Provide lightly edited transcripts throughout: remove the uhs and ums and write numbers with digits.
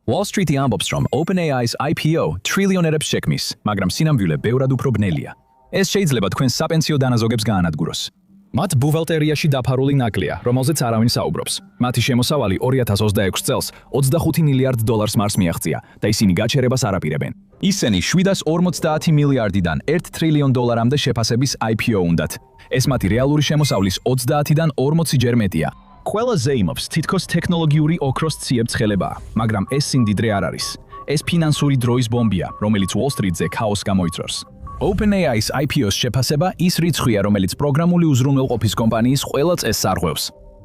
Wall Street-ი ამბობს, რომ OpenAI-ს IPO ტრილიონერებს შექმნის, მაგრამ სინამდვილე ბევრად უფრო ბნელია. ეს შეიძლება თქვენს საპენსიო დანაზოგებს გაანადგუროს. მათ ბუღალტერიაში დაფარული ნაკლია, რომელზეც არავინ საუბრობს. მათი შემოსავალი 2026 წელს 25 მილიარდ დოლარს მარს მიაღწია და ისინი გაჩერებას არ აპირებენ. ისინი 750 მილიარდიდან 1 ტრილიონ დოლარამდე შეფასების IPO უნდათ. ეს მათი რეალური შემოსავლის 30-დან 40 ჯერ მეტია. ყველა ზეიმობს, თითქოს ტექნოლოგიური ოქროს ციებ-ცხელებაა, მაგრამ ეს სიმდიდრე არ არის. ეს ფინანსური დროის ბომბია, რომელიც Wall Street-ზე ქაოსს გამოიწვევს. OpenAI-ს IPO-ს შეფასება ის რიცხვია, რომელიც პროგრამული უზრუნველყოფის კომპანიის ყველა წესს არღვევს.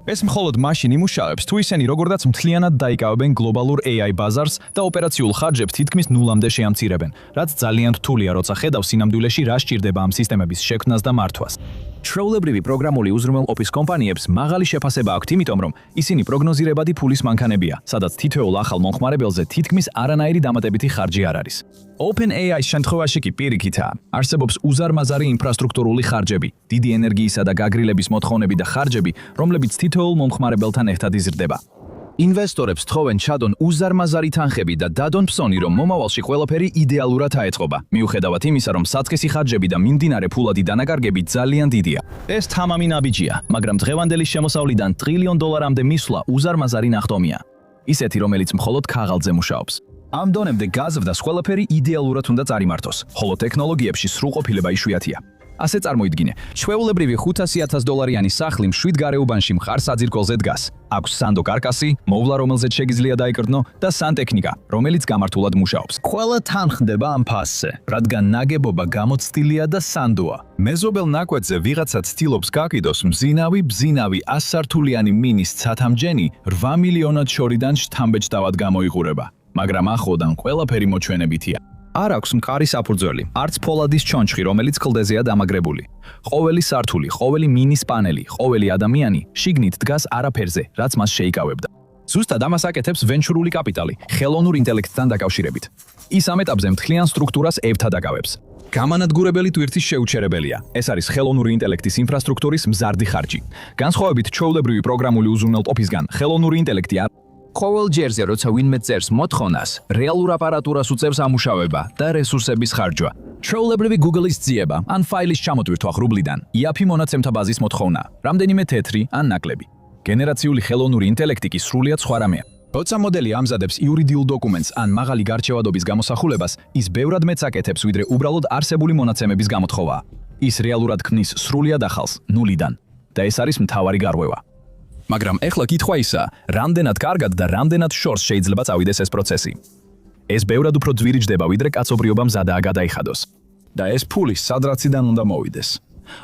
ეს მხოლოდ მაშინ იმუშავებს, თუ ისინი როგორდაც მთლიანად დაიკავებენ გლობალურ AI ბაზარს და ოპერაციულ ხარჯებს თითქმის ნულამდე შეამცირებენ, რაც ძალიან რთულია, როცა ხედავ სინამდვილეში რა სჭირდება ამ სისტემების შექმნას და მართვას. ჩვეულებრივი პროგრამული უზრუნველყოფის კომპანიებს მაღალი შეფასება აქვთ, იმიტომ რომ ისინი პროგნოზირებადი ფულის მანქანებია, სადაც თითოეულ ახალ მომხმარებელზე თითქმის არანაირი დამატებითი ხარჯი არ არის. OpenAI-ის შემთხვევაში კი პირიქითაა. არსებობს უზარმაზარი ინფრასტრუქტურული ხარჯები, დიდი ენერგიისა და გაგრილების მოთხოვნები და ხარჯები, რომლებიც თითოეულ მომხმარებელთან ერთად იზრდება. ინვესტორებს თხოვენ ჩადონ უზარმაზარი თანხები და დადონ ფსონი, რომ მომავალში ყველაფერი იდეალურად აეწყობა, მიუხედავად იმისა, რომ საწყისი ხარჯები და მიმდინარე ფულადი დანაკარგები ძალიან დიდია. ეს თამამი ნაბიჯია, მაგრამ დღევანდელი შემოსავლიდან ტრილიონ დოლარამდე მისვლა უზარმაზარი ნახტომია. ისეთი, რომელიც მხოლოდ ქაღალდზე მუშაობს. ამ დონემდე გაზრდას ყველაფერი იდეალურად უნდა წარიმართოს, ხოლო ტექნოლოგიებში სრულყოფილება იშვიათია. ასე წარმოიდგინე, ჩვეულებრივი 500,000 დოლარიანი სახლი მშვიდ გარეუბანში მხარ საძირკველზე დგას. აქვს სანდო კარკასი, მოვლა, რომელზეც შეგიძლია დაიკრდნო და სანტექნიკა, რომელიც გამართულად მუშაობს. ყველა თან ხდება ამ ფასზე, რადგან ნაგებობა გამოცდილია და სანდოა. მეზობელ ნაკვეთზე ვიღაცა ცდილობს გაკიდოს მბზინავი 100 სართულიანი მინის ცათამჯენი 8 მილიონად შორიდან შთამბეჭდავად გამოიყურება. მაგრამ ახლოდან ყველაფერი მოჩვენებითია. არ აქვს მყარი საფუძველი, არც ფოლადის ჩონჩხი, რომელიც კლდეზეა დამაგრებული. ყოველი სართული, ყოველი მინის პანელი, ყოველი ადამიანი შიგნით დგას არაფერზე, რაც მას შეიკავებდა. ზუსტად ამას აკეთებს ვენჩურული კაპიტალი, ხელოვნურ ინტელექტთან დაკავშირებით. ის ამ ეტაპზე მთლიან სტრუქტურას ევთად აკავებს. გამანადგურებელი ტვირთის შეუჩერებელია. ეს არის ხელოვნური ინტელექტის ინფრასტრუქტურის მზარდი ხარჯი. განსხვავებით ჩვეულებრივი პროგრამული უზრუნველყოფისგან, ხელოვნური ინტელექტი ყოველ ჯერზე, როცა ვინმე წერს მოთხოვნას, რეალურ აპარატურას უწევს ამუშავება და რესურსების ხარჯვა. ჩვეულებრივი Google-ის ძიება ან ფაილის ჩამოტვირთვა ღრუბლიდან, IAP მონაცემთა ბაზის მოთხოვნა, რამდენიმე თეთრი ან ნაკლები. გენერაციული ხელოვნური ინტელექტი კი სრულიად სხვა რამეა. როცა მოდელი ამზადებს იურიდიულ დოკუმენტს ან მაღალი გარჩევადობის გამოსახულებას, ის ბევრად მეც აკეთებს, ვიდრე უბრალოდ არსებული მონაცემების გამოთხოვაა. ის რეალურად ქმნის სრულიად ახალს, ნულიდან. და ეს არის მთავარი გარღვევა. მაგრამ ეხლა კითხვა ისა, რამდენად კარგად და რამდენად შორს შეიძლება წავიდეს ეს პროცესი. ეს ბევრად უფრო ძვირი ჯდება, ვიდრე კაცობრიობამ ზადაა გადაიხადოს. და ეს ფული სადრაციდან უნდა მოვიდეს.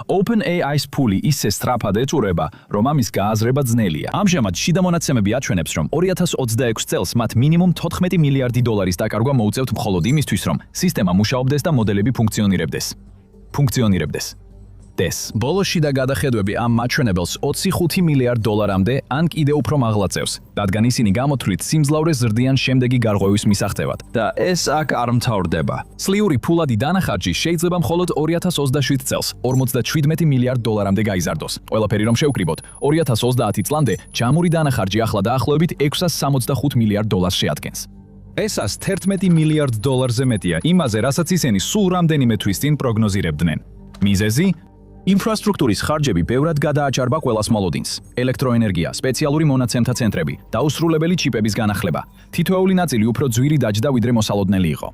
OpenAI-ს ფული ისე სწრაფად ეწურება, რომ ამის გააზრება ძნელია. ამჟამად შიდა მონაცემები აჩვენებს, რომ 2026 წელს მათ მინიმუმ 14 მილიარდი დოლარის დაკარგვა მოუწევთ მხოლოდ იმისთვის, რომ სისტემა მუშაობდეს და მოდელები ფუნქციონირებდეს. ბოლოში და გადახედვები ამ მაჩვენებელს 25 მილიარდ დოლარამდე ან კიდე უფრო მაღლა წევს, რადგან ისინი გამოთვლით სიმძლავრე ზრდიან შემდეგი გარღვევის მისაღწევად. და ეს აქ არ მთავრდება. სლიური ფულადი დანახარჯი შეიძლება მხოლოდ 2027 წელს 57 მილიარდ დოლარამდე გაიზარდოს. ყველაფერი რომ შევკრიბოთ, 2030 წლამდე ჯამური დანახარჯი ახლა დაახლოებით 665 მილიარდ დოლარს შეადგენს. ესას 11 მილიარდ დოლარზე მეტია იმაზე, რასაც ისინი სულ რამდენიმე თვის წინ პროგნოზირებდნენ. მიზეზი? ინფრასტრუქტურის ხარჯები ბევრად გადააჭარბა ყველას მოლოდინს. ელექტროენერგია, სპეციალური მონაცემთა ცენტრები, დაუსრულებელი ჩიპების განახლება. თითოეული ნაწილი უფრო ძვირი დაჯდა, ვიდრე მოსალოდნელი იყო.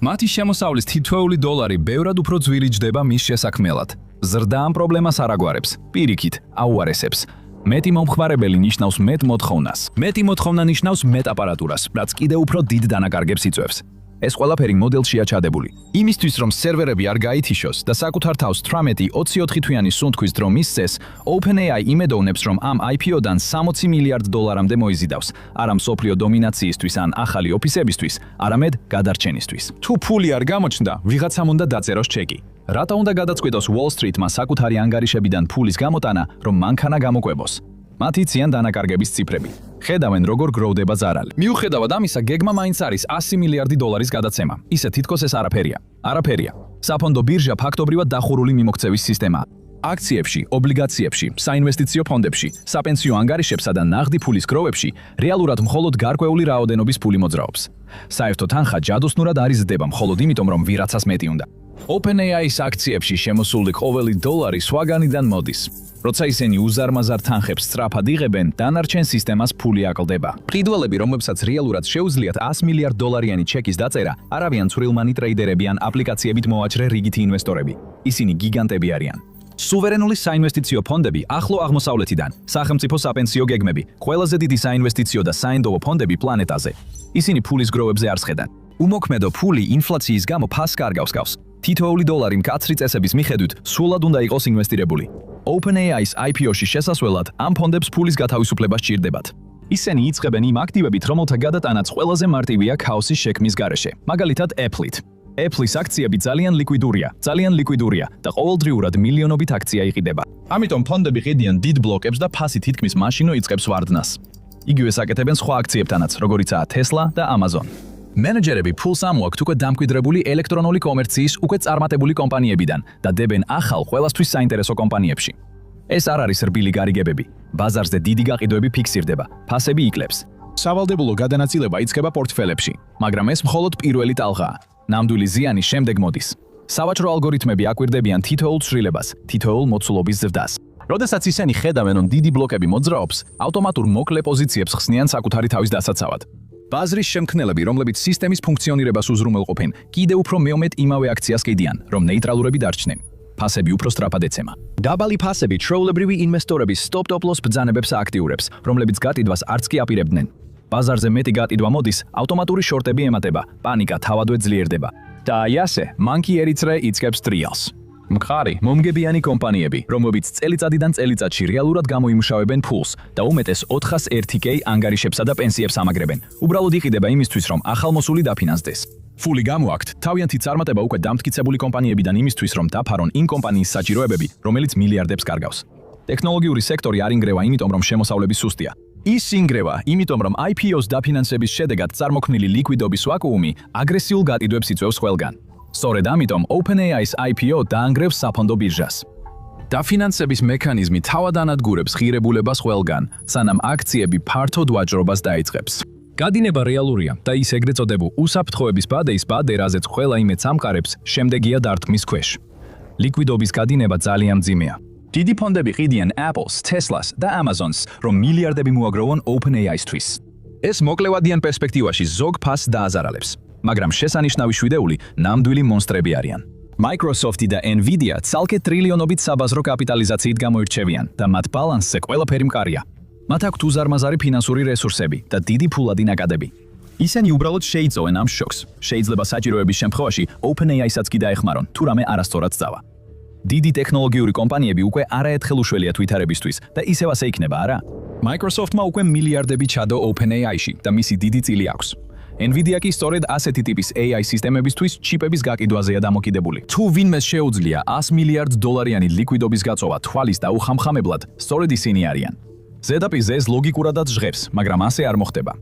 მათი შემოსავლის თითოეული დოლარი ბევრად უფრო ძვირი ჯდება მის შესაქმნელად. ზრდა ამ პრობლემას არ აგვარებს, პირიქით, აუარესებს. მეტი მომხმარებელი ნიშნავს მეტ მოთხოვნას. მეტი მოთხოვნა ნიშნავს მეტ აპარატურას, რაც კიდევ უფრო დიდ დანაკარგებს იწვევს. ეს ყველაფერი მოდელშია ჩადებული. იმისთვის, რომ სერვერები არ გაითიშოს და საკუთარ თავს 18-24 თვიანი სუნთქვის დრო მისცეს, OpenAI იმედოვნებს, რომ ამ IPO-დან 60 მილიარდ დოლარამდე მოიზიდავს, არა მსოფლიო დომინაციისთვის ან ახალი ოფისებისთვის, არამედ გადარჩენისთვის. თუ ფული არ გამოჩნდა, ვიღაცამ უნდა დაწეროს ჩეკი. რატა უნდა გადაწყვიტოს Wall Street-მა საკუთარი ანგარიშებიდან ფულის გამოტანა, რომ მანქანა გამოკვებოს? მათ იციან დანაკარგების ციფრები. ხედავენ, როგორ გროვდება ზარალი. მიუხედავად ამისა, გეგმა მაინც არის 100 მილიარდი დოლარის გადაცემა. ისე თითქოს ეს არაფერია. საფონდო ბირჟა ფაქტობრივად დახურული მიმოქცევის სისტემაა. აქციებში, ობლიგაციებში, საინვესტიციო ფონდებში, საპენსიო ანგარიშებსა და ნაღდი ფულის გროვებში რეალურად მხოლოდ გარკვეული რაოდენობის ფული მოძრაობს. საერთო თანხა ჯადოსნურად არ იზრდება მხოლოდ იმიტომ, რომ ვიღაცას მეტი უნდა. OpenAI-ის აქციებში შემოსული ყოველი დოლარი სხვაგანიდან მოდის. როცა ისინი უზარმაზარ თანხებს სწრაფად იღებენ, დანარჩენ სისტემას ფული აკლდება. მყიდველები, რომლებსაც რეალურად შეუძლიათ 100 მილიარდ დოლარიანი ჩეკის დაწერა, არავიან ცვრილმანი ტრეიდერები ან აპლიკაციებით მოვაჭრე რიგითი ინვესტორები. ისინი გიგანტები არიან. სუვერენული საინვესტიციო ფონდები ახლო აღმოსავლეთიდან, სახელმწიფო საპენსიო გეგმები, ყველაზე დიდი საინვესტიციო და საინდობო ფონდები პლანეტაზე. ისინი ფულის გროვებზე არ სხედან. უმოქმედო ფული ინფლაციის გამო ფასს კარგავს გავს. თითოეული დოლარი მკაცრი წესების მიხედვით სრულად უნდა იყოს ინვესტირებული. OpenAI-ის IPO-ში შესასვლელად ამ ფონდებს ფულის გათავისუფლება სჭირდებათ. ისინი იწყებენ იმ აქტივებით, რომელთა გადატანაც ყველაზე მარტივია ქაოსის შექმნის გარეშე, მაგალითად Apple-ით. Apple-ის აქციები ძალიან ლიკვიდურია და ყოველდღიურად მილიონობით აქცია იყიდება. ამიტომ ფონდები ყიდიან დიდ ბლოკებს და ფასი თითქმის მაშინო იწყებს ვარდნას. იგივე საკეთებენ სხვა აქციებთანაც, როგორიცაა Tesla და Amazon. მენეჯერები ფულს ამოაქვთ უკვე დამკვიდრებული ელექტრონული კომერციის უკვე წარმატებული კომპანიებიდან და დებენ ახალ ყველასთვის საინტერესო კომპანიებში. ეს არ არის რბილი გარიგებები. ბაზარზე დიდი გაყიდვები ფიქსირდება, ფასები იკლებს. სავალდებულო გადანაწილება იწყება პორტფელებში, მაგრამ ეს მხოლოდ პირველი ტალღაა. ნამდვილი ზიანი შემდეგ მოდის. სავაჭრო ალგორითმები აკვირდებიან თითოეულ ცვლილებას, თითოეულ მოცულობის ზრდას. როდესაც ისინი ხედავენ, რომ დიდი ბლოკები მოძრაობს, ავტომატურ მოკლე პოზიციებს ხსნიან საკუთარი თავის დასაცავად. ბაზრის შემქმნელები, რომლებიც სისტემის ფუნქციონირებას უზრუნველყოფენ, კიდევ უფრო მეომედ იმავე აქციას ყიდიან, რომ ნეიტრალურები დარჩნენ. ფასები უფრო სწრაფად ეცემა. დაბალი ფასები ჩვეულებრივი ინვესტორების სტოპ-ლოს ბრძანებებს ააქტიურებს, რომლებიც გატიდვას არც კი აპირებდნენ. ბაზარზე მეტი გატიდვა მოდის, ავტომატური შორტები ემატება, პანიკა თავადვე ძლიერდება. და აი ასე, მანკიერიցრე იწყებს ტრიალს. მყარი, მომგებიანი კომპანიები, რომლებიც წელიწადიდან წელიწადში რეალურად გამოიმუშავებენ ფულს და უმეტეს 401k ანგარიშებსა და პენსიებს ამაგრებენ. უბრალოდ იყიდება იმისთვის, რომ ახალმოსული დაფინანსდეს. ფული გამოაქვთ, თავიანთი წარმატება უკვე დამტკიცებული კომპანიებიდან იმისთვის, რომ დაფარონ იმ კომპანიის საჭიროებები, რომელიც მილიარდებს კარგავს. ტექნოლოგიური სექტორი არ ინგრევა, იმიტომ რომ შემოსავლები სუსტია. ის ინგრევა, იმიტომ რომ IPO-ს დაფინანსების შედეგად წარმოქმნილი ლიკვიდობის ვაკუუმი აგრესიულ გატიდვებს იწვევს ყველგან. სწორედ ამიტომ OpenAI-ის IPO დაანგრევს საფონდო ბირჟას. დაფინანსების მექანიზმი თავად ანადგურებს ღირებულებას ყველგან, სანამ აქციები ფართოდ ვაჭრობას დაიწყებს. გადინება რეალურია და ის ეგრეთ წოდებულ უსაფრთხოების ბადეის ბადე, რაზეც ყველა იმედს ამყარებს, შემდეგია დარტყმის ქვეშ. ლიკვიდობის გადინება ძალიან მძიმეა. დიდი ფონდები ყიდიან Apples, Teslas და Amazons, რომ მილიარდები მოაგროვონ OpenAI-სთვის. ეს მოკლევადიან პერსპექტივაში ზოგ ფასს დააზარალებს. მაგრამ შესანიშნავი შვიდეული ნამდვილი მონსტრები არიან. Microsoft და Nvidia ცალკე ტრილიონობით საბაზრო კაპიტალიზაციით გამოირჩევიან და მათ ბალანსზე ყველაფერი მყარია. მათ აქვთ უზარმაზარი ფინანსური რესურსები და დიდი ფულადი ნაკადები. ისინი უბრალოდ შეიწოვენ ამ შოკს. შეიძლება საჭიროების შემთხვევაში OpenAI-საც კი დაეხმარონ, თუ რამე არასწორად სწავა. დიდი ტექნოლოგიური კომპანიები უკვე არაერთხელ უშველიათ ვითარებისთვის და ისევ ასე იქნება, არა? Microsoft-მა უკვე მილიარდები ჩადო OpenAI-ში და მისი დიდი წილი აქვს. Nvidia კი სწორედ ასეთი ტიპის AI სისტემებისთვის ჩიპების გაყიდვაზეა დამოკიდებული. თუ ვინმეს შეუძლია 100 მილიარდ დოლარიანი ლიკვიდობის გაწოვა თვალის დაუხამხამებლად, სწორედ ისინი არიან. ზედაპირზე ეს ლოგიკურადაც ჟღერს, მაგრამ ასე არ მოხდება.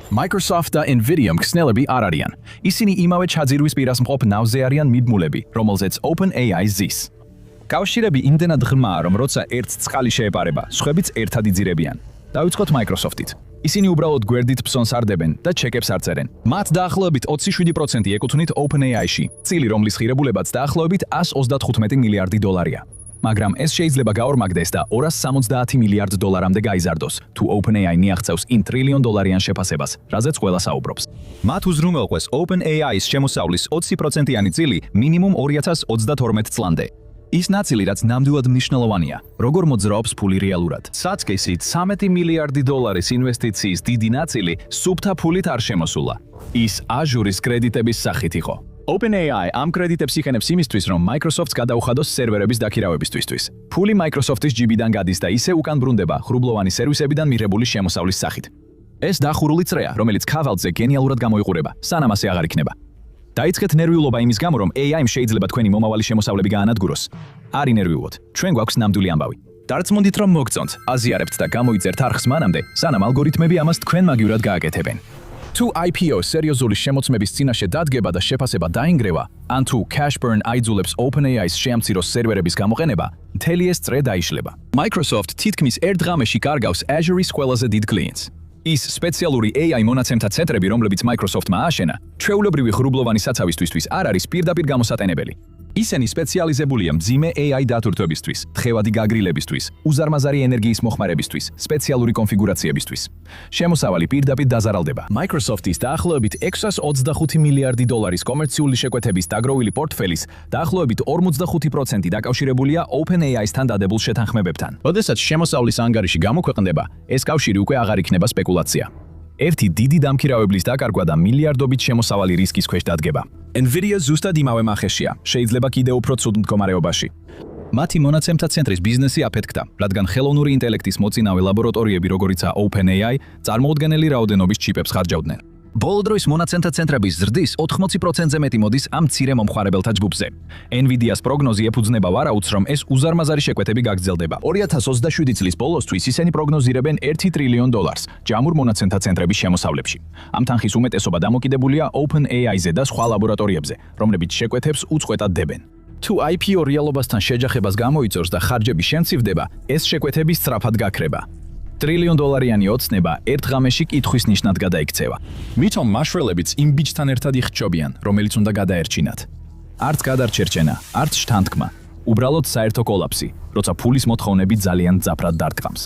Microsoft და Nvidia მხსნელები არ არიან. ისინი იმავე ჩაძირვის პირას მყოფ ნავზე არიან მიბმულები, რომელზეც OpenAI ზის. კავშირები იმდენად ღრმაა, რომ როცა ერთს წყალი შეეპარება, სხვებიც ერთად იძირებიან. დავიწყოთ Microsoft-ით. ისინი უბრალოდ გვერდით ფსონს არდებენ და ჩეკებს არ წერენ. მათ დაახლოებით 27% ეკუთვნით OpenAI-ში, წილი რომლის ღირებულებაც დაახლოებით 135 მილიარდი დოლარია. მაგრამ ეს შეიძლება გაორმაგდეს და 270 მილიარდ დოლარამდე გაიზარდოს, თუ OpenAI მიაღწევს იმ ტრილიონ დოლარიან შეფასებას, რაზეც ყველა საუბრობს. მათ უზრუნველყვეს OpenAI-ის შემოსავლის 20%-იანი წილი მინიმუმ 2032 წლამდე. ის ნაწილი, რაც ნამდვილად მნიშვნელოვანია, როგორ მოძრაობს ფული რეალურად. საწყისით 13 მილიარდი დოლარის ინვესტიციის დიდი ნაწილი სუფთა ფულით არ შემოსულა. ის Azure-ის კრედიტების სახით იყო. OpenAI ამ კრედიტებს იყენებს იმისთვის, რომ Microsoft-ს გადაუხადოს სერვერების დაქირავებისთვის. ფული Microsoft-ის ჯიბიდან გადის და ისე უკან ბრუნდება ღრუბლოვანი სერვისებიდან მიღებული შემოსავლის სახით. ეს დახურული წრეა, რომელიც ქავალზე გენიალურად გამოიყურება, სანამ ასე აღარ იქნება. დაიწყეთ ნერვიულობა იმის გამო, რომ AI-მ შეიძლება თქვენი მომავალი შემოსავლები გაანადგუროს. არ ინერვიულოთ, ჩვენ გვაქვს ნამდვილი ამბავი. დარწმუნდით, რომ მოგწონთ, აზიარებთ და გამოიწერთ არხს მანამდე, სანამ ალგორითმები ამას თქვენ მაგივრად გააკეთებენ. თუ IPO სერიოზული შემოწმების წინაშე დადგება და შეფასება დაინგრევა, ან თუ cash burn აიძულებს OpenAI-ს შეამციროს სერვერების გამოყენება, მთელი ეს წრე დაიშლება. Microsoft თითქმის ერთ ღამეში კარგავს Azure-ის ყველაზე დიდ კლიენტს. ის სპეციალური AI მონაცემთა ცენტრები, რომლებიც Microsoft-მა ააშენა, ჩვეულებრივი ღრუბლოვანი საცავისთვის არ არის პირდაპირ გამოსატენებელი. ისინი სპეციალიზებულია მძიმე AI დატვირთვებისთვის, თხევადი გაგრილებისთვის, უზარმაზარი ენერგიის მოხმარებისთვის, სპეციალური კონფიგურაციებისთვის. შემოსავალი პირდაპირ დაზარალდება. Microsoft-ის დაახლოებით 625 მილიარდი დოლარის კომერციული შეკვეთების დაგროვილი პორტფელის დაახლოებით 45% დაკავშირებულია OpenAI-სთან დადებულ შეთანხმებებთან. როდესაც შემოსავლის ანგარიში გამოქვეყნდება, ეს კავშირი უკვე აღარ იქნება სპეკულაცია. ერთი დიდი დამქირავებლის დაკარგვა და მილიარდობით შემოსავალი რისკის ქვეშ დადგება. Nvidia ზუსტად იმავე მახეშია, შეიძლება კიდევ უფრო ცუდ მდგომარეობაში. მათი მონაცემთა ცენტრის ბიზნესი აფეთქდა, რადგან ხელოვნური ინტელექტის მოწინავე ლაბორატორიები, როგორიცაა OpenAI, წარმოუდგენელი რაოდენობის ჩიპებს ხარჯავდნენ. ბოლო დროის მონაცემთა ცენტრების ზრდის 80%-ზე მეტი მოდის ამ მცირე მომხმარებელთა ჯგუფზე. Nvidia-ს პროგნოზი ეფუძნება ვარაუდს, რომ ეს უზარმაზარი შეკვეთები გაგრძელდება. 2027 წლის ბოლოსთვის ისინი პროგნოზირებენ $1 ტრილიონ ჯამურ მონაცემთა ცენტრების შემოსავლებში. ამ თანხის უმეტესობა დამოკიდებულია OpenAI-ზე და სხვა ლაბორატორიებზე, რომლებიც შეკვეთებს უწყვეტად დებენ. თუ IPO რეალობასთან შეჯახებას გამოიწორს და ხარჯები შემცირდება, ეს შეკვეთები სწრაფად გაქრება. $1 ტრილიონ ოცნება ერთ ღამეში კითხვის ნიშნად გადაიქცევა. მითომ მაშველებიც იმ ბიჭთან ერთად იხჩობიან, რომელიც უნდა გადაერჩინათ. არც გადარჩერჩენა, არც შთანთქმა, უბრალოდ საერთო კოლაფსი, როცა ფულის მოთხოვნები ძალიან მძაფრად დარტყამს.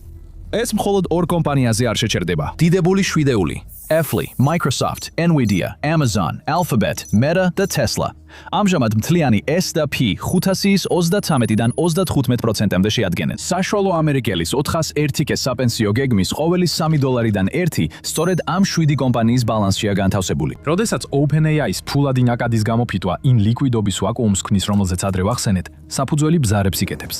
ეს მხოლოდ ორ კომპანიაზე არ შეჩერდება. დიდებული შვიდეული. Apple, Microsoft, Nvidia, Amazon, Alphabet, Meta და Tesla. ამჟამად მთლიანი S&P 500-ის 33-დან 35%-მდე შეადგენენ. საშუალო ამერიკელის 401K საპენსიო გეგმის ყოველი $3-დან 1 სწორედ ამ 7 კომპანიის ბალანსშია განთავსებული. როდესაც OpenAI-ს ფულადი ნაკადის გამოფიტვა იმ ლიკვიდობის ვაკუუმს ქმნის, რომელზეც ადრე ვახსენეთ, საფუძველი ბზარებს იკეთებს.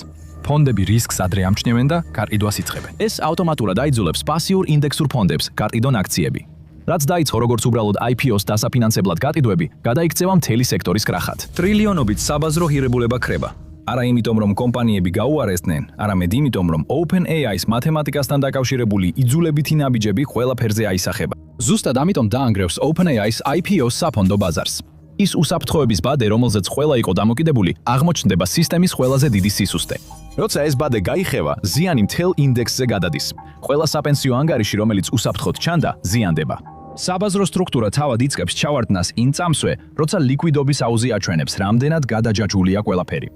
ფონდები რისკს ადრე ამჩნევენ და კარტიდვას იწყებენ. ეს ავტომატურად აიძულებს პასიურ ინდექსურ ფონდებს კარტიდონ აქციები. რაც დაიწყო როგორც უბრალოდ IPO-ს დასაფინანსებლად გატიდვები, გადაიქცევა მთელი სექტორის კრახად. ტრილიონობით საბაზრო ღირებულება ქრება. არა იმიტომ, რომ კომპანიები გაუარესდნენ, არამედ იმიტომ, რომ OpenAI-ს მათემატიკასთან დაკავშირებული იძულებითი ნაბიჯები ყველაფერზე აისახება. ზუსტად ამიტომ დაანგრევს OpenAI-ს IPO-ს საფონდო ბაზარს. ის უსაფრთხოების ბადე, რომელზეც ყველა იყო დამოკიდებული, აღმოჩნდება სისტემის ყველაზე დიდი სისუსტე. როცა ეს ბადე გაიხევა, ზიანი მთელ ინდექსზე გადადის. ყველა საპენსიო ანგარიში, რომელიც უსაფრთხოდ ჩანდა, ზიანდება. საბაზრო სტრუქტურა თავად იწყებს ჩავარდნას იმ წამსვე, როცა ლიკვიდობის აუზი აჩვენებს, რამდენად გადაჯაჭვულია ყველაფერი.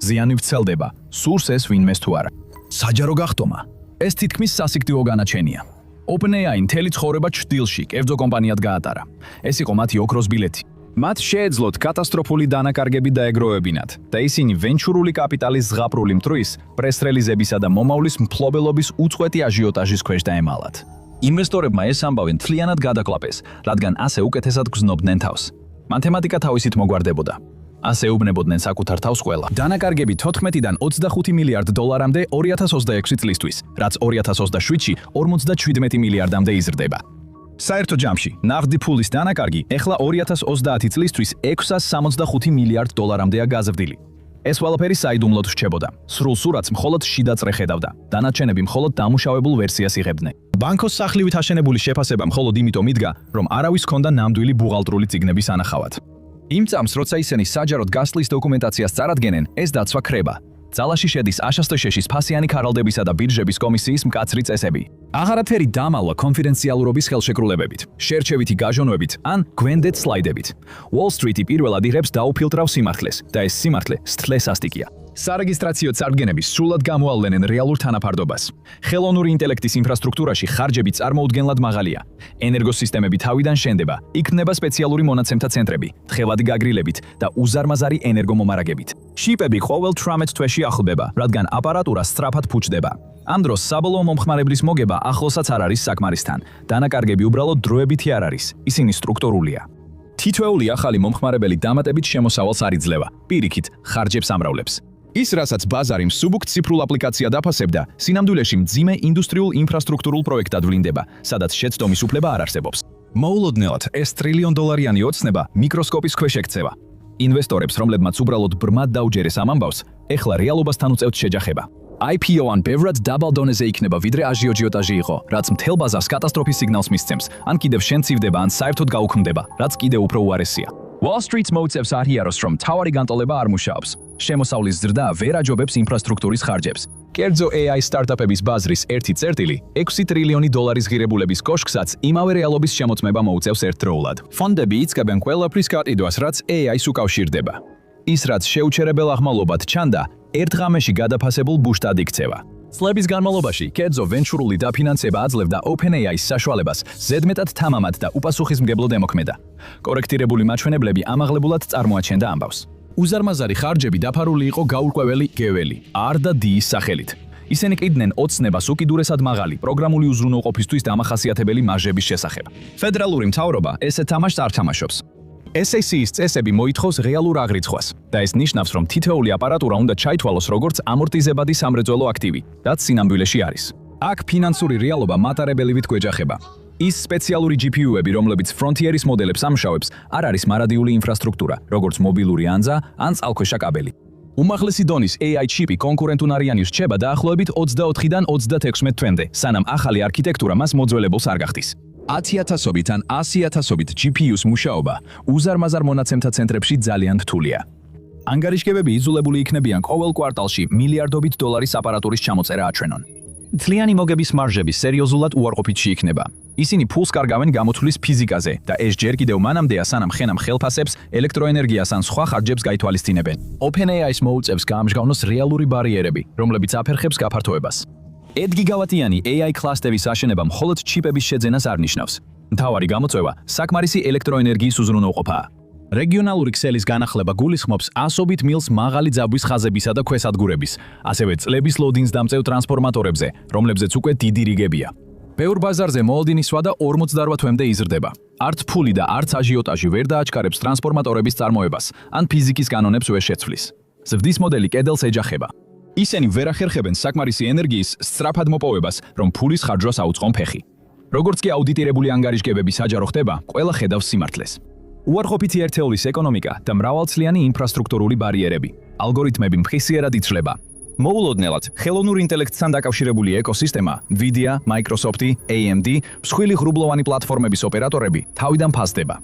ზიანი ვრცელდება, სურს ეს ვინმეს თუ არა. საჯარო გახტომა. ეს თითქმის სასიკვდილო განაჩენია. OpenAI მთელი ცხოვრება ჩრდილში კერძო კომპანიად გაატარა. ეს იყო მათი ოქროს ბილეთი. მათ შეეძლოთ კატასტროფული დანაკარგები დაეგროვებინათ და ისინი ვენჩურული კაპიტალის ზღაპრული მტვრის, პრესრელიზებისა და მომავლის მფლობელობის უწყვეტი აჟიოტაჟის ქვეშ დაემალათ. ინვესტორებმა ეს ამბავი მთლიანად გადაკლაპეს, რადგან ასე უკეთესად გრძნობდნენ თავს. მათემატიკა თავისით მოგვარდებოდა. ასე უბნებოდნენ საკუთარ თავს ყველა. დანაკარგები 14-დან 25 მილიარდ დოლარამდე 2026 წლისთვის, რაც 2027-ში 57 მილიარდამდე იზრდება. საერთო ჯამში, ნაღდი ფულის დანაკარგი ეხლა 2030 წლისთვის 665 მილიარდ დოლარამდეა გაზრდილი. ეს ყველაფერი საიდუმლოდ რჩებოდა. სრულ სურათს მხოლოდ შიდა წრე ხედავდა. დანარჩენები მხოლოდ დამუშავებულ ვერსიას იღებდნენ. ბანკოს სახლივით აშენებული შეფასება მხოლოდ იმიტომ იდგა, რომ არავის ჰქონდა ნამდვილი ბუღალტრული წიგნების ანახავად. იმ წამს, როცა ისინი საჯაროდ გასვლის დოკუმენტაციას წარადგენენ, ეს დაცვა ქრება. ძალაში შედის აშშ-ის ფასიანი ქარალდებისა და ბირჟების კომისიის მკაცრი წესები. აღარაფერი დამალვა კონფიდენციალურობის ხელშეკრულებებით, შერჩევითი გაჟონვებით ან გვენდეთ სლაიდებით. Wall Street-ი პირველად იღებს დაუფილტრავს სიმართლეს და ეს სიმართლე სთლეს ასტიკია. სარეგისტრაციო წარდგენები სრულად გამოავლენენ რეალურ თანაფარდობას. ხელოვნური ინტელექტის ინფრასტრუქტურაში ხარჯები წარმოუდგენლად მაღალია. ენერგოსისტემები თავიდან შენდება, იქმნება სპეციალური მონაცემთა ცენტრები, თხევადი გაგრილებით და უზარმაზარი ენერგომომარაგებით. ჩიპები ყოველ 18 თვეში ახლდება, რადგან აპარატურა სწრაფად ფუჭდება. ამ დროს საბოლოო მომხმარებლის მოგება ახლოსაც არ არის საკმარისთან. დანაკარგები უბრალოდ დროებითი არ არის, ისინი სტრუქტურულია. თითოეული ახალი მომხმარებელი დამატებით შემოსავალს არ იძლევა, პირიქით ხარჯებს ამრავლებს. ის, რასაც ბაზარი მსუბუქ ციფრულ აპლიკაცია დაფასებდა, სინამდვილეში მძიმე ინდუსტრიულ ინფრასტრუქტურულ პროექტად ვლინდება, სადაც შეცდომის უფლება არ არსებობს. მოულოდნელად ეს $1 ტრილიონ ოცნება მიკროსკოპის ქვეშ ექცევა. ინვესტორებს, რომლებმაც უბრალოდ ბრმად დაუჯერეს ამ ამბავს, ეხლა რეალობასთან უწევთ შეჯახება. IPO-ან ბევრად დაბალ დონეზე იქნება, ვიდრე აჟიოტაჟი იყო, რაც მთელ ბაზარს კატასტროფის სიგნალს მისცემს, ან კიდევ შენ ცივდება, ან საერთოდ გაუქმდება, რაც კიდევ უფრო უარესია. Wall Street მოუწევს აღიაროს, რომ თავარი განტოლება არ მუშაობს. შემოსავლის ზრდა ვერ აჯობებს ინფრასტრუქტურის ხარჯებს. კერძო AI სტარტაპების ბაზრის 1 წერტილი 6 ტრილიონი დოლარის ღირებულების კოშკსაც იმავე რეალობის შემოწმება მოუწევს ერთდროულად. ფონდები იწყებენ ყველაფრის გაყიდვას, რაც AI-ს უკავშირდება. ის რაც შეუჩერებელ აღმავლობად ჩანდა, ერთ ღამეში გადაფასებულ ბუშტად იქცევა. წლების განმავლობაში კერძო ვენჩურული დაფინანსება აძლევდა OpenAI-ის საშუალებას ზედმეტად თამამად და უპასუხისმგებლოდ ემოქმედა. კორექტირებული მაჩვენებლები ამაღლებულად წარმოაჩენდა ამბავს. უზარმაზარი ხარჯები დაფარული იყო გაურკვეველი გეველი R და D-ის სახელით. ისინი ყიდნენ ოცნებას უკიდურესად მაღალი პროგრამული უზრუნველყოფისთვის დამახასიათებელი მარჟების შესახებ. ფედერალური მთავრობა ესეთ თამაშს არ თამაშობს. SEC-ის წესები მოითხოვს რეალურ აღრიცხვას და ეს ნიშნავს, რომ თითოეული აპარატურა უნდა ჩაითვალოს როგორც ამორტიზებადი სამრეწველო აქტივი, რაც სინამდვილეში არის. აქ ფინანსური რეალობა მატარებელივით გვეჯახება. ის სპეციალური GPU-ები, რომლებიც Frontier-ის მოდელებს ამშავებს, არ არის მარადიული ინფრასტრუქტურა, როგორც მობილური ანძა ან წყალქვეშა კაბელი. უმაღლესი დონის AI ჩიპი კონკურენტუნარიანი რჩება დაახლოებით 24-დან 36 თვემდე, სანამ ახალი არქიტექტურა მას მოძველებელს არ გახდის. 10,000-ობით ან 100,000-ობით GPU-s მუშაობა უზარმაზარ მონაცემთა ცენტრებში ძალიან რთულია. ანგარიშგებები იძულებული იქნებიან ყოველ კვარტალში მილიარდობით დოლარის აპარატურის ჩამოწერა აჩვენონ. თლიანი მოგების მარჟები სერიოზულად უარყოფითში იქნება. ისინი ფულს კარგავენ გამოთვლის ფიზიკაზე და ეს ჯერ კიდევ მანამდეა, სანამ ხენამ ხელფასებს, ელექტროენერგიას ან სხვა ხარჯებს გაითვალისწინებენ. OpenAI-ს მოუწევს გაამჟღავნოს რეალური ბარიერები, რომლებიც აფერხებს გაფართოებას. 1 გიგავატიანი AI კლასტერის აშენება მხოლოდ ჩიპების შეძენას არ ნიშნავს. მთავარი გამოწვევა საკმარისი ელექტროენერგიის უზრუნველყოფაა. რეგიონალური ქსელის განახლება გულისხმობს ასობით მილს მაღალი ძაბვის ხაზებისა და ქვესადგურების, ასევე წლების ლოდინს დამწევ ტრანსფორმატორებზე, რომლებზეც უკვე დიდი რიგებია. ბევრ ბაზარზე მოლოდინის სვადა 48 თვემდე იზრდება. არც ფული და არც აჟიოტაჟი ვერ დააჩქარებს ტრანსფორმატორების წარმოებას, ან ფიზიკის კანონებს ვერ შეცვლის. ზრდის მოდელი კედელს ეჯახება. ისინი ვერ ახერხებენ საკმარისი ენერგიის სწრაფად მოპოვებას, რომ ფულის ხარჯვას აუწყონ ფეხი. როგორც კი აუდიტირებული ანგარიშგებები საჯარო ხდება, ყველა ხედავს სიმართლეს. უარყოფითი ერთეულის ეკონომიკა და მრავალწლიანი ინფრასტრუქტურული ბარიერები. ალგორითმები მხისიერად იცვლება. მოულოდნელად, ხელოვნურ ინტელექტთან დაკავშირებული ეკოსისტემა, Nvidia, Microsoft, AMD, მსხვილი ღრუბლოვანი პლატფორმების ოპერატორები თავიდან ფასდება.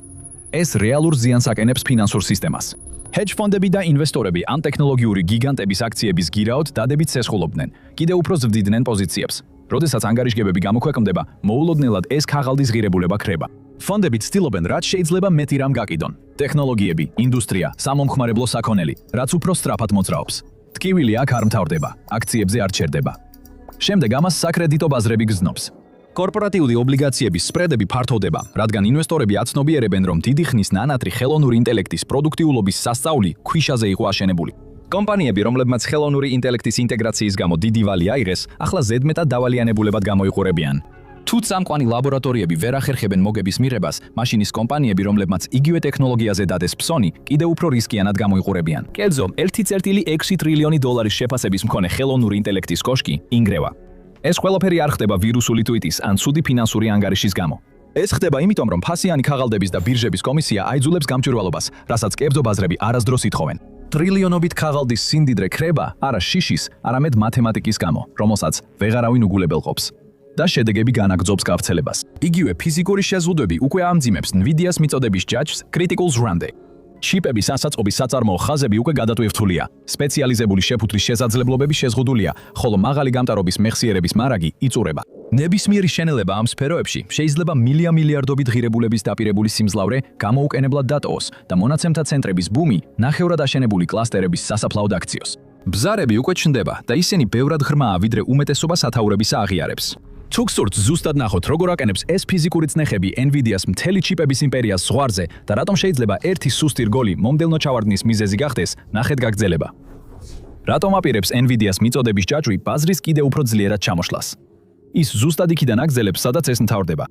ეს რეალურ ზიანს აკენებს ფინანსურ სისტემას. Hedge ფონდები და ინვესტორები ამ ტექნოლოგიური გიგანტების აქციების გირაოდ დადებით სესხულობდნენ, კიდევ უფრო ზრდიდნენ პოზიციებს. როდესაც ანგარიშგებები გამოქვეყნდება, მოულოდნელად ეს ქაღალდის ღირებულება ქრება. ფონდები ცდილობენ, რაც შეიძლება მეტი რამ გაკიდონ. ტექნოლოგიები, ინდუსტრია, სამომხმარებლო საქონელი, რაც უფრო სწრაფად მოძრაობს. ტკივილი აქ არ მთავრდება, აქციებზე არ ჩერდება. შემდეგ ამას საკრედიტო ბაზრები გზნობს. კორპორატიული ობლიგაციების სპრედები ფართოვდება, რადგან ინვესტორები აცნობიერებენ, რომ დიდი ხნის ნანატრი ხელოვნური ინტელექტის პროდუქტიულობის სასწაული ქვიშაზე იყო აშენებული. კომპანიები, რომლებმაც ხელოვნური ინტელექტის ინტეგრაციის გამო დიდი ვალი აიღეს, ახლა ზედმეტად დავალიანებულებად გამოიყურებიან. თუ წამყვანი ლაბორატორიები ვერ ახერხებენ მოგების მიღებას, მაშინ ის კომპანიები, რომლებმაც იგივე ტექნოლოგიაზე დადეს ფსონი, კიდევ უფრო რისკიანად გამოიყურებიან. კერძო, 1,6 ტრილიონი დოლარის შეფასების მქონე ხელოვნური ინტელექტის კოშკი ინგრევა. ეს ყველაფერი არ ხდება ვირუსული ტვიტის ან ცუდი ფინანსური ანგარიშის გამო. ეს ხდება იმიტომ, რომ ფასიანი ქაღალდების და ბირჟების კომისია აიძულებს გამჭვირვალობას, რასაც კერძო ბაზრები არასდროს ითხოვენ. ტრილიონობით ქაღალდის სიმდიდრე ქრება არა შიშის, არამედ მათემატიკის გამო, რომელსაც ვეღარავინ უგულებელყოფს. და შედეგები განაგრძობს გავრცელებას. იგივე ფიზიკური შეზღუდვები უკვე ამძიმებს Nvidia-ს მიწოდების ჯაჭვს Critical's Rande. ჩიპების ასაწყობის საწარმოო ხაზები უკვე გადატვირთულია. სპეციალიზებული შეფუთლის შესაძლებლობები შეზღუდულია, ხოლო მაღალი გამტარობის მეხსიერების მარაგი იწურება. ნებისმიერი შენელება ამ სფეროებში შეიძლება მილიარდობით ღირებულების დაპირებული სიმძლავრე გამოუკენებლად დატოვოს და მონაცემთა ცენტრების ბუმი ნახევრად აშენებული კლასტერების სასაფლაოდ აქციოს. ბზარები უკვე ჩნდება და ისინი ბევრად ღრმაა, ვიდრე უმეტესობა სათაურებისა აღიარებს. თუ გსურთ ზუსტად ნახოთ, როგორ აკენებს ეს ფიზიკური წნეხები Nvidia-ს მთელი ჩიპების იმპერიას ზღვარზე და რატომ შეიძლება ერთი სუსტი რგოლი მომდევნო ჩავარდნის მიზეზი გახდეს, ნახეთ გაგრძელება. რატომ აპირებს Nvidia-ს მიწოდების ჯაჭვი ბაზრის კიდევ უფრო ძლიერად ჩამოშლას? ის ზუსტად იქიდან აგრძელებს, სადაც ეს მთავრდება.